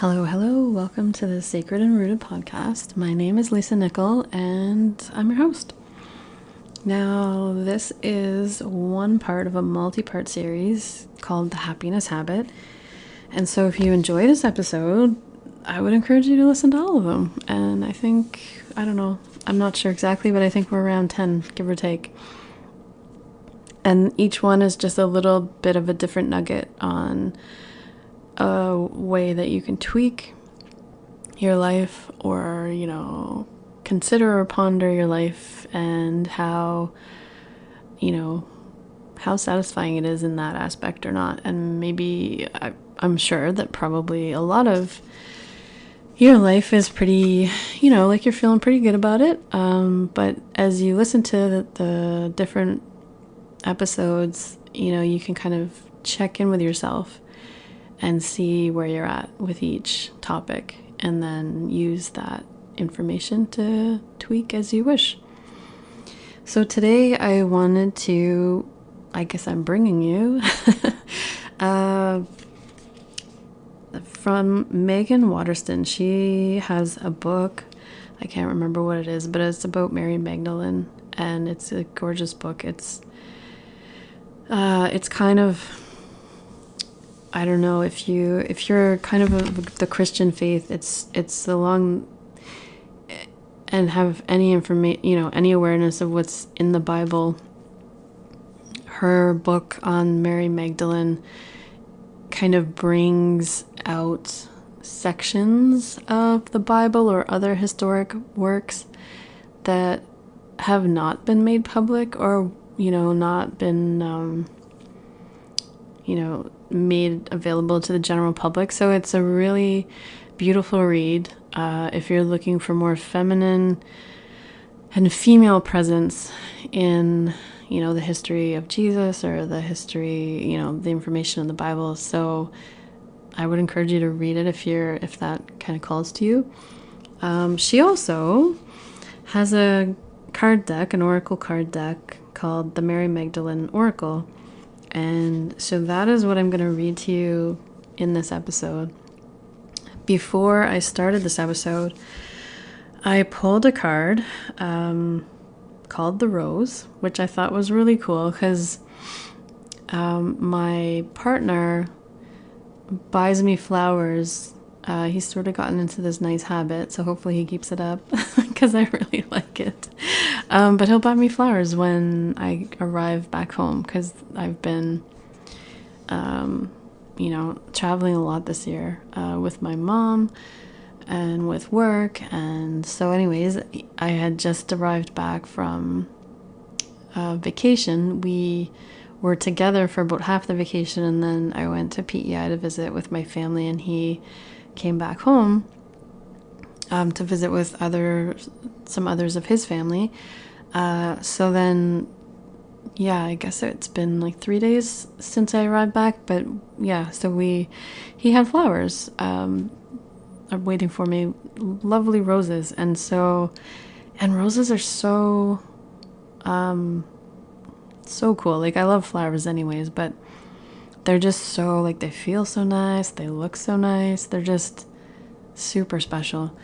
Hello, hello. Welcome to the Sacred and Rooted podcast. My name is Lisa Nickel, and I'm your host. Now, this is one part of a multi-part series called The Happiness Habit. And so if you enjoy this episode, I would encourage you to listen to all of them. And I think, I don't know, I'm not sure exactly, but I think we're around 10, give or take. And each one is just a little bit of a different nugget on a way that you can tweak your life, or consider or ponder your life, and how satisfying it is in that aspect or not. And maybe I'm sure that probably a lot of your life is pretty, like you're feeling pretty good about it, but as you listen to the different episodes, you can kind of check in with yourself and see where you're at with each topic, and then use that information to tweak as you wish. So today I wanted to, I guess I'm bringing you from Meggan Watterson. She has a book, I can't remember what it is, but it's about Mary Magdelene, and it's a gorgeous book. It's kind of, I don't know, if you're kind of the Christian faith, it's along and have any information, any awareness of what's in the Bible. Her book on Mary Magdalene kind of brings out sections of the Bible or other historic works that have not been made public, or not been made available to the general public. So it's a really beautiful read if you're looking for more feminine and female presence in the history of Jesus, or the history, the information in the Bible. So I would encourage you to read it if that kind of calls to you. She also has a card deck, an oracle card deck called the Mary Magdalene Oracle. And so that is what I'm going to read to you in this episode. Before I started this episode, I pulled a card called the Rose, which I thought was really cool because my partner buys me flowers. He's sort of gotten into this nice habit, so hopefully he keeps it up because I really like it. But he'll buy me flowers when I arrive back home, because I've been, traveling a lot this year with my mom and with work. And so anyways, I had just arrived back from vacation. We were together for about half the vacation, and then I went to PEI to visit with my family, and he came back home to visit with some others of his family. So then, I guess it's been like 3 days since I arrived back, but so he had flowers waiting for me, lovely roses. And roses are so cool. Like, I love flowers anyways, but they're just so, like, they feel so nice, they look so nice, they're just super special.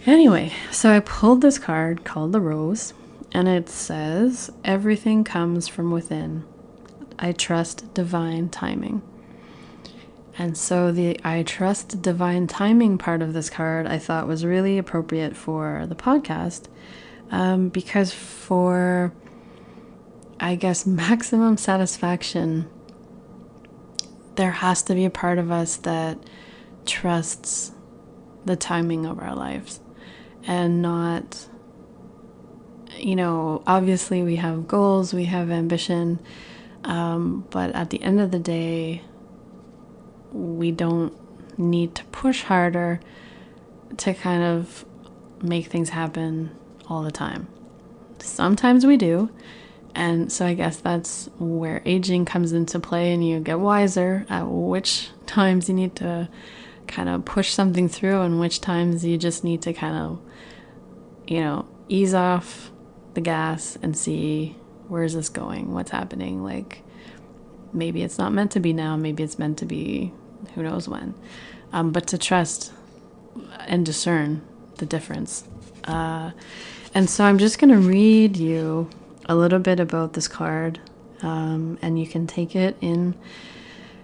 Anyway, so I pulled this card called the Rose, and it says, "Everything comes from within. I trust divine timing." And so the "I trust divine timing" part of this card I thought was really appropriate for the podcast, because for, I guess, maximum satisfaction, there has to be a part of us that trusts the timing of our lives, and not, obviously we have goals, we have ambition, but at the end of the day, we don't need to push harder to kind of make things happen all the time. Sometimes we do. And so I guess that's where aging comes into play, and you get wiser at which times you need to kind of push something through, and which times you just need to kind of, ease off the gas and see, where's this going? What's happening? Like, maybe it's not meant to be now. Maybe it's meant to be who knows when. But to trust and discern the difference. And so I'm just going to read you a little bit about this card, and you can take it in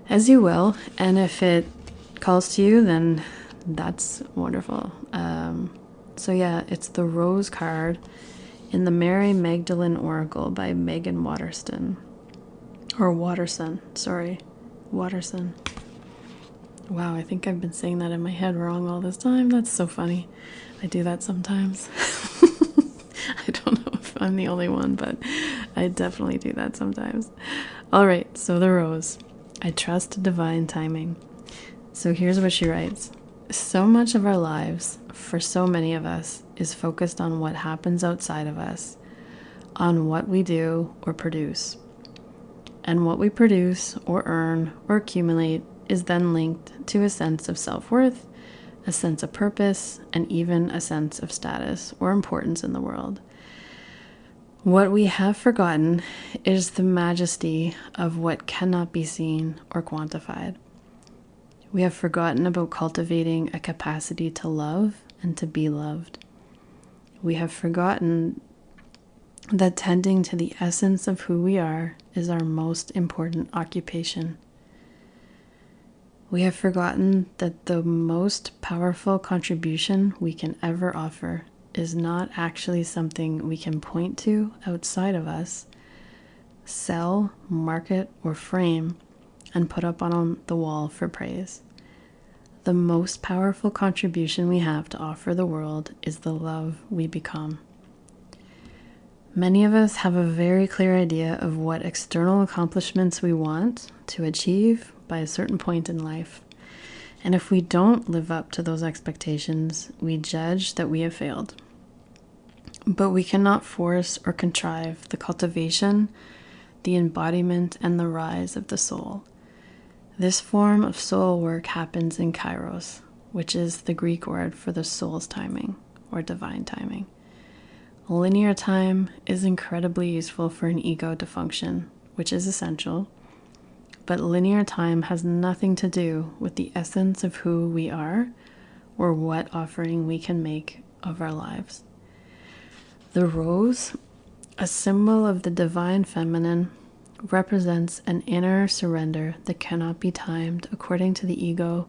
as you will. And if it calls to you, then that's wonderful. So yeah, it's the Rose card in the Mary Magdalene Oracle by Meggan Watterson. Or Watterson, sorry. Watterson. Wow, I think I've been saying that in my head wrong all this time. That's so funny. I do that sometimes. I don't know if I'm the only one, but I definitely do that sometimes. All right, so the Rose. I trust divine timing. So here's what she writes. So much of our lives, for so many of us, is focused on what happens outside of us, on what we do or produce. And what we produce or earn or accumulate is then linked to a sense of self-worth, a sense of purpose, and even a sense of status or importance in the world. What we have forgotten is the majesty of what cannot be seen or quantified. We have forgotten about cultivating a capacity to love and to be loved. We have forgotten that tending to the essence of who we are is our most important occupation. We have forgotten that the most powerful contribution we can ever offer is not actually something we can point to outside of us, sell, market, or frame, and put up on the wall for praise. The most powerful contribution we have to offer the world is the love we become. Many of us have a very clear idea of what external accomplishments we want to achieve by a certain point in life. And if we don't live up to those expectations, we judge that we have failed. But we cannot force or contrive the cultivation, the embodiment, and the rise of the soul. This form of soul work happens in kairos, which is the Greek word for the soul's timing, or divine timing. Linear time is incredibly useful for an ego to function, which is essential, but linear time has nothing to do with the essence of who we are or what offering we can make of our lives. The rose, a symbol of the divine feminine, represents an inner surrender that cannot be timed according to the ego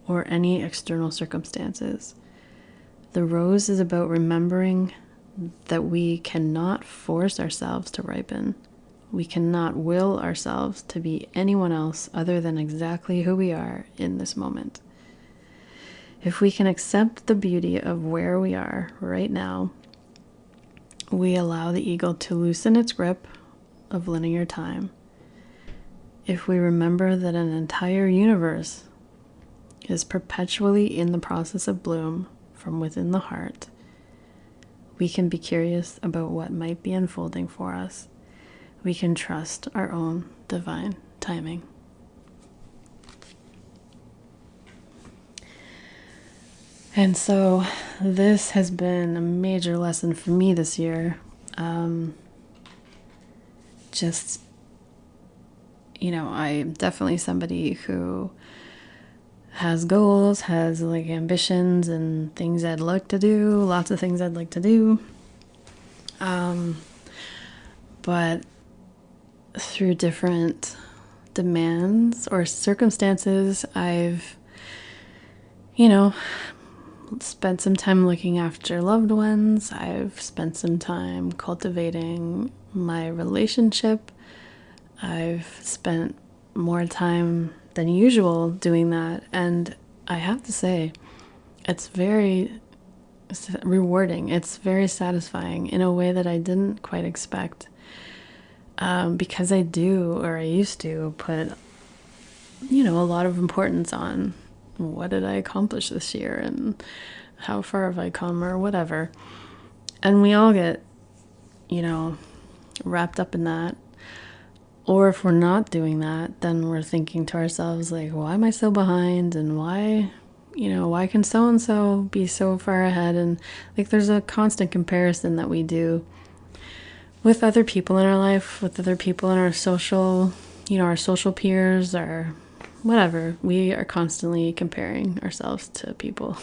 or any external circumstances. The rose is about remembering that we cannot force ourselves to ripen. We cannot will ourselves to be anyone else other than exactly who we are in this moment. If we can accept the beauty of where we are right now, we allow the ego to loosen its grip of linear time. If we remember that an entire universe is perpetually in the process of bloom from within the heart, we can be curious about what might be unfolding for us. We can trust our own divine timing. And so this has been a major lesson for me this year. I'm definitely somebody who has goals, has like ambitions and things I'd like to do, lots of things I'd like to do. But through different demands or circumstances, I've, spent some time looking after loved ones. I've spent some time cultivating my relationship. I've spent more time than usual doing that. And I have to say, it's very rewarding. It's very satisfying in a way that I didn't quite expect. Because I used to put, a lot of importance on what did I accomplish this year and how far have I come or whatever. And we all get, wrapped up in that. Or if we're not doing that, then we're thinking to ourselves like, why am I so behind? And why can so-and-so be so far ahead? And like there's a constant comparison that we do with other people in our life, with other people in our social, our social peers, our whatever. We are constantly comparing ourselves to people.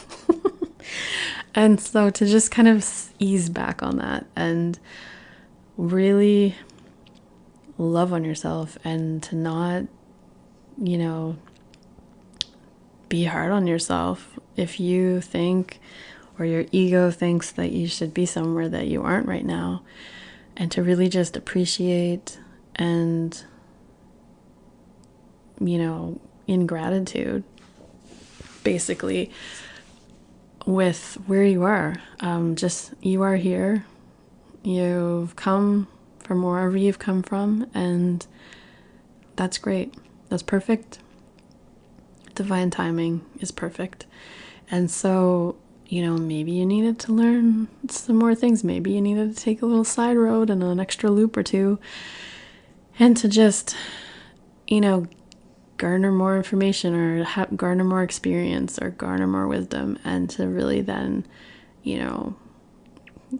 And so to just kind of ease back on that and really love on yourself, and to not, be hard on yourself if you think, or your ego thinks, that you should be somewhere that you aren't right now, and to really just appreciate and, in gratitude, basically, with where you are. Just, you are here. You've come from wherever you've come from, and that's great. That's perfect. Divine timing is perfect. And so, maybe you needed to learn some more things. Maybe you needed to take a little side road and an extra loop or two, and to just, garner more information, or garner more experience, or garner more wisdom, and to really then,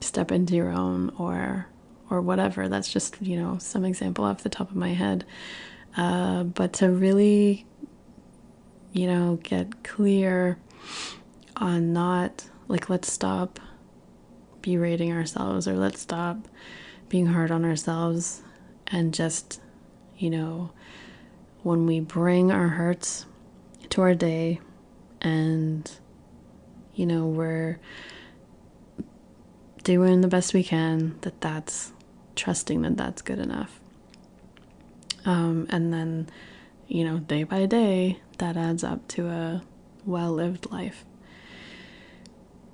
step into your own, or whatever. That's just, some example off the top of my head. But to really, get clear on not, like, let's stop berating ourselves, or let's stop being hard on ourselves, and just, when we bring our hearts to our day, and, we're doing the best we can, that's trusting that that's good enough. And then, day by day, that adds up to a well-lived life.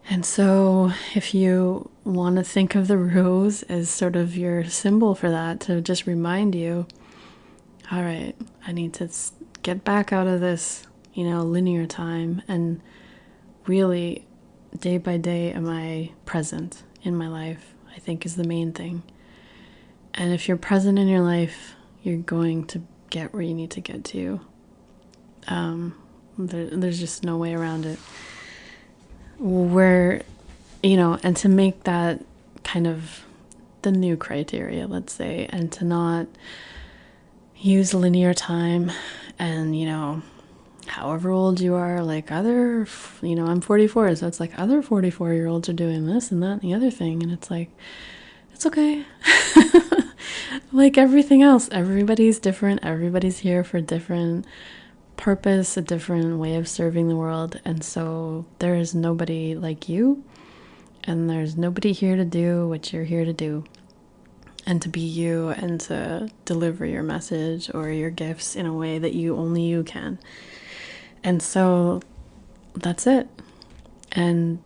And so if you want to think of the rose as sort of your symbol for that, to just remind you, all right, I need to get back out of this, linear time, and really, day by day, am I present in my life, I think, is the main thing. And if you're present in your life, you're going to get where you need to get to. There's just no way around it. Where, and to make that kind of the new criteria, let's say, and to not use linear time and, however old you are, like other, I'm 44, so it's like other 44-year-olds are doing this and that and the other thing, and it's like, it's okay. Like everything else, everybody's different. Everybody's here for a different purpose, a different way of serving the world. And so there is nobody like you, and there's nobody here to do what you're here to do, and to be you, and to deliver your message or your gifts in a way that only you can. And so that's it. And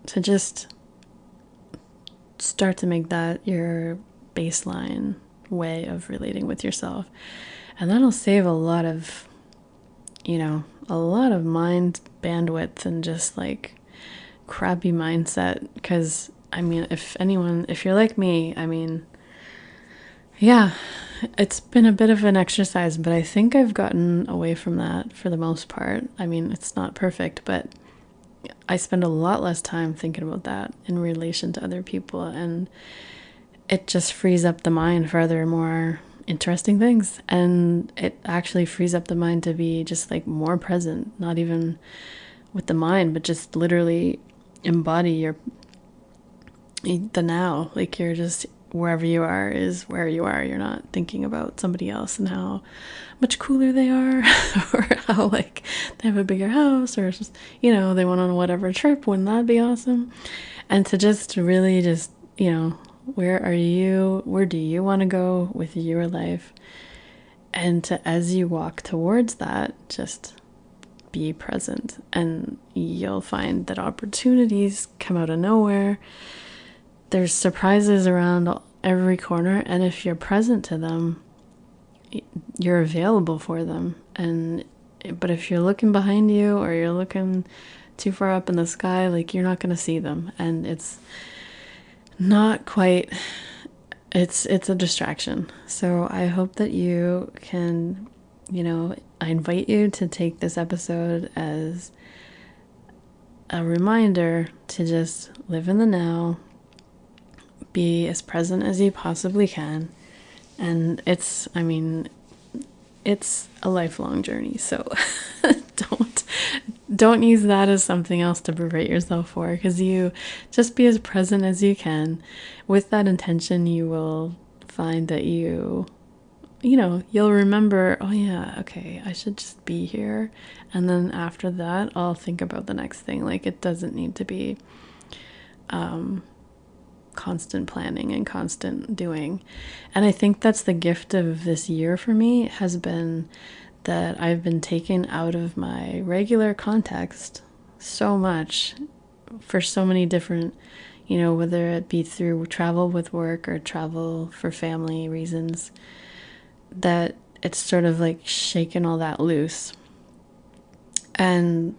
to just start to make that your baseline way of relating with yourself. And that'll save a lot of mind bandwidth and just like crappy mindset. Because if you're like me, yeah, it's been a bit of an exercise, but I think I've gotten away from that for the most part. It's not perfect, but I spend a lot less time thinking about that in relation to other people, and it just frees up the mind for other more interesting things. And it actually frees up the mind to be just like more present, not even with the mind, but just literally embody the now. Like, you're just wherever you are is where you are. You're not thinking about somebody else and how much cooler they are or how like they have a bigger house, or just, they went on whatever trip. Wouldn't that be awesome? And to just really just, where are you? Where do you want to go with your life? And to, as you walk towards that, just be present, and you'll find that opportunities come out of nowhere. There's surprises around every corner, and if you're present to them, you're available for them. But if you're looking behind you, or you're looking too far up in the sky, like, you're not going to see them. And it's not quite, it's a distraction. So I hope that you can, I invite you to take this episode as a reminder to just live in the now, be as present as you possibly can. And it's, it's a lifelong journey. So don't don't use that as something else to berate yourself for, because you just be as present as you can. With that intention, you will find that you'll remember, oh yeah, okay, I should just be here. And then after that, I'll think about the next thing. Like, it doesn't need to be constant planning and constant doing. And I think that's the gift of this year for me, has been that I've been taken out of my regular context so much for so many different, whether it be through travel with work or travel for family reasons, that it's sort of like shaken all that loose and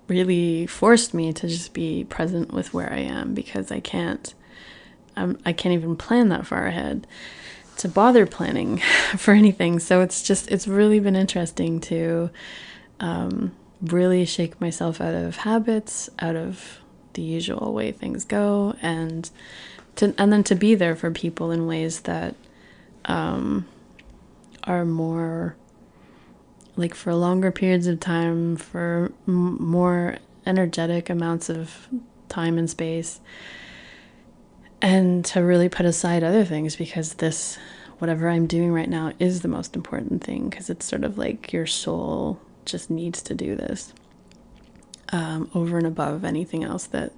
really forced me to just be present with where I am, because I can't even plan that far ahead to bother planning for anything. So it's really been interesting to really shake myself out of habits, out of the usual way things go, and then to be there for people in ways that are more like for longer periods of time, for more energetic amounts of time and space, and to really put aside other things, because this, whatever I'm doing right now, is the most important thing, because it's sort of like your soul just needs to do this over and above anything else that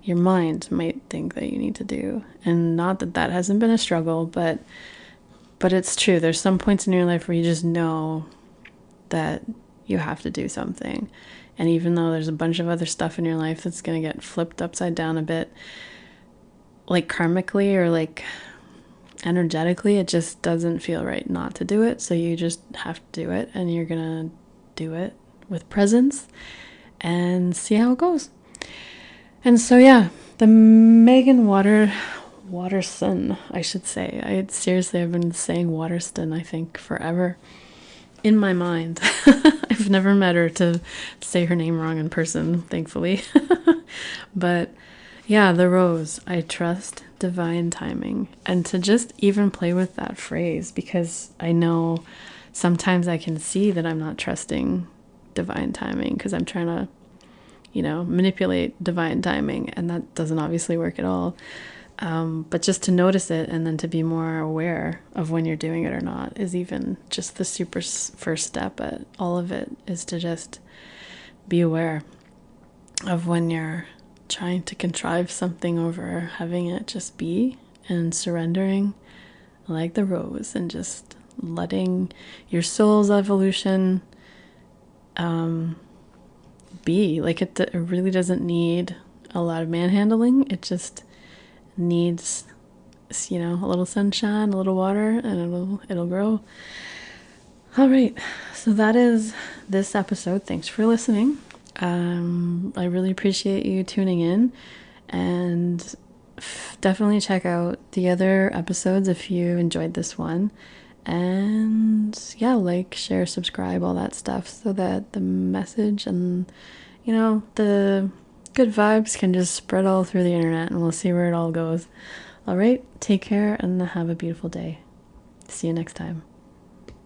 your mind might think that you need to do. And not that that hasn't been a struggle, but it's true. There's some points in your life where you just know that you have to do something. And even though there's a bunch of other stuff in your life that's going to get flipped upside down a bit, like karmically or like energetically, it just doesn't feel right not to do it. So you just have to do it, and you're going to do it with presence and see how it goes. And so, yeah, the Meggan Watterson, I should say. I've been saying Watterston, I think, forever in my mind. I've never met her to say her name wrong in person, thankfully. But yeah, the rose, I trust divine timing. And to just even play with that phrase, because I know sometimes I can see that I'm not trusting divine timing, because I'm trying to, manipulate divine timing, and that doesn't obviously work at all. But just to notice it, and then to be more aware of when you're doing it or not, is even just the super first step at all of it, is to just be aware of when you're trying to contrive something over having it just be, and surrendering like the rose, and just letting your soul's evolution be. Like, it really doesn't need a lot of manhandling. It just needs, a little sunshine, a little water, and it'll grow. All right, so that is this episode. Thanks for listening. I really appreciate you tuning in, and definitely check out the other episodes if you enjoyed this one. And yeah, like, share, subscribe, all that stuff, so that the message and the good vibes can just spread all through the internet, and we'll see where it all goes. All right, take care and have a beautiful day. See you next time.